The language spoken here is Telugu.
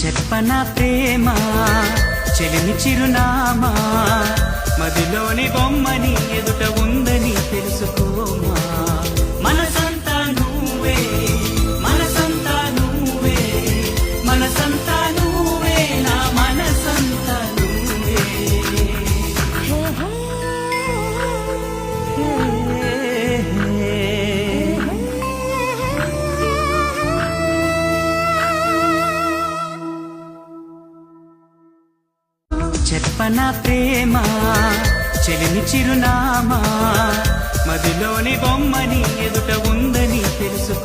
చెప్పనా ప్రేమ చెలిమి చిరునామా మదిలోని బొమ్మని ఎదుట ఉందని తెలుసుకోమా మనసంతా నువ్వే మనసంతా నువ్వే మనసంతా నువ్వే నా మనసంతా నువ్వే చెప్పనా ప్రేమ చెలిమి చిరునామా మదిలోని బొమ్మని ఎదుట ఉందని తెలుసు